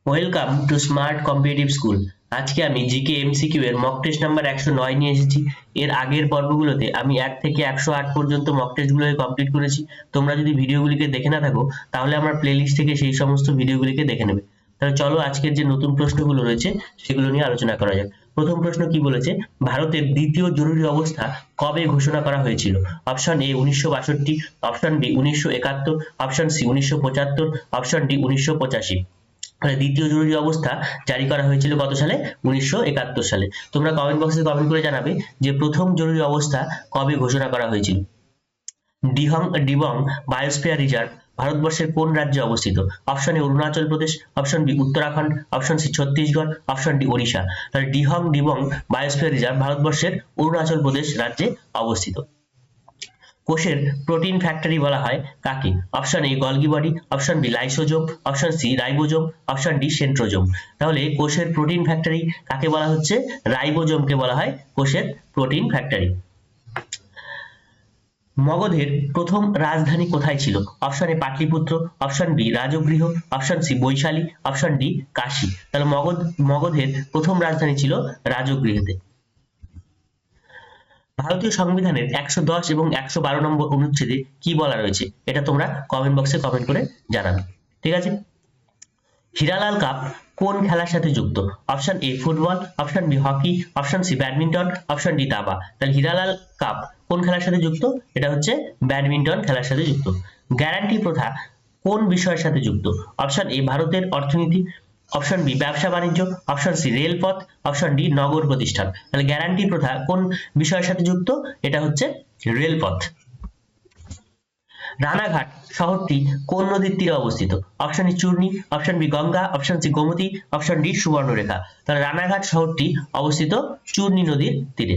Welcome to smart competitive school. আজকে আমি GK MCQ এর মক টেস্ট নাম্বার 109 নিয়ে এসেছি। এর আগের পর্বগুলোতে আমি 1 থেকে 108 পর্যন্ত মক টেস্টগুলোকে কমপ্লিট করেছি। তোমরা যদি ভিডিওগুলিকে দেখে না থাকো তাহলে আমার প্লেলিস্ট থেকে সেই সমস্ত ভিডিওগুলিকে দেখে নেবে। তাহলে চলো আজকের যে নতুন প্রশ্নগুলো রয়েছে সেগুলো নিয়ে আলোচনা করা যাক। প্রথম প্রশ্ন কি বলেছে, ভারতের দ্বিতীয় জরুরি অবস্থা কবে ঘোষণা করা হয়েছিল? Option A 1962, option B 1971, option C 1975, option D 1985। দ্বিতীয় জরুরি অবস্থা জারি করা হয়েছিল কত সালে? 1971 সালে। তোমরা কমেন্ট বক্সে কমেন্ট করে জানাবে যে প্রথম জরুরি অবস্থা কবে ঘোষণা করা হয়েছিল। ডিবং বায়োস্ফিয়ার রিজার্ভ ভারতবর্ষের কোন রাজ্যে অবস্থিত? Option A Arunachal Pradesh, option B Uttarakhand, option C Chhattisgarh, option D Odisha. তাহলে ডিবং বায়োস্ফিয়ার রিজার্ভ ভারতবর্ষের অরুণাচল প্রদেশ রাজ্যে অবস্থিত। কোষের প্রোটিন ফ্যাক্টরি বলা হয় কাকে? Option A Golgi body, option B lysosome, option C ribosome, option D centrosome. তাহলে কোষের প্রোটিন ফ্যাক্টরি কাকে বলা হচ্ছে? রাইবোজোমকে বলা হয় কোষের প্রোটিন ফ্যাক্টরি। মগধের প্রথম রাজধানী কোথায় ছিল? Option A Pataliputra, option B Rajgriha, option C Vaishali, option D Kashi. তাহলে মগধের প্রথম রাজধানী ছিল রাজগৃহতে। ভারতীয় সংবিধানের 110 এবং 112 নম্বর অনুচ্ছেদে কি বলা রয়েছে? এটা তোমরা কমেন্ট বক্সে কমেন্ট করে জানাবে। ঠিক আছে। হীরালাল কাপ কোন খেলার সাথে যুক্ত? Option A football, option B hockey, option C badminton, option D দাবা। তাহলে হীরালাল কাপ কোন খেলার সাথে যুক্ত? এটা হচ্ছে ব্যাডমিন্টন খেলার সাথে যুক্ত। গ্যারান্টি প্রথা কোন বিষয়ের সাথে যুক্ত? অপশন এ ভারতের অর্থনীতি, অপশন বি ব্যবসা বাণিজ্য, অপশন সি রেলপথ, অপশন ডি নগর প্রতিষ্ঠান। তাহলে গ্যারান্টি প্রথা কোন বিষয়ের সাথে যুক্ত? এটা হচ্ছে রেলপথ। রানাঘাট শহরটি কোন নদীর তীরে অবস্থিত? Option A Churni, option B Ganga, option C Gomti, option D Subarnarekha. তাহলে রানাঘাট শহরটি অবস্থিত চূর্ণী নদীর তীরে।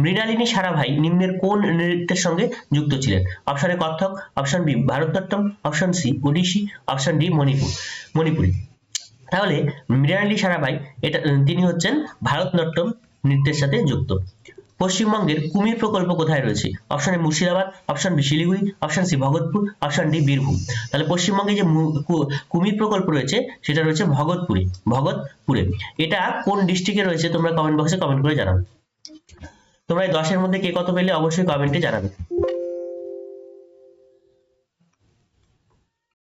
মৃণালিনী সারাভাই নিম্নের কোন নৃত্যের সঙ্গে যুক্ত ছিলেন? Option A Kathak, option B Bharatanatyam, option C Odissi, option D Manipuri. তাহলে মৃণালিনী সারাভাই তিনি হচ্ছেন ভারতনাট্যম নৃত্যের সাথে যুক্ত। পশ্চিমবঙ্গের কুমির প্রকল্প কোথায় রয়েছে? Option A Murshidabad, option B Siliguri, option C Bhagatpur, option D Birbhum. তাহলে পশ্চিমবঙ্গে যে কুমির প্রকল্প রয়েছে সেটা রয়েছে ভগৎপুরে। এটা কোন ডিস্ট্রিক্টে রয়েছে তোমরা কমেন্ট বক্সে কমেন্ট করে জানাবে। তোমরা এই 10 এর মধ্যে কে কত পেলে অবশ্যই কমেন্টে জানাবে।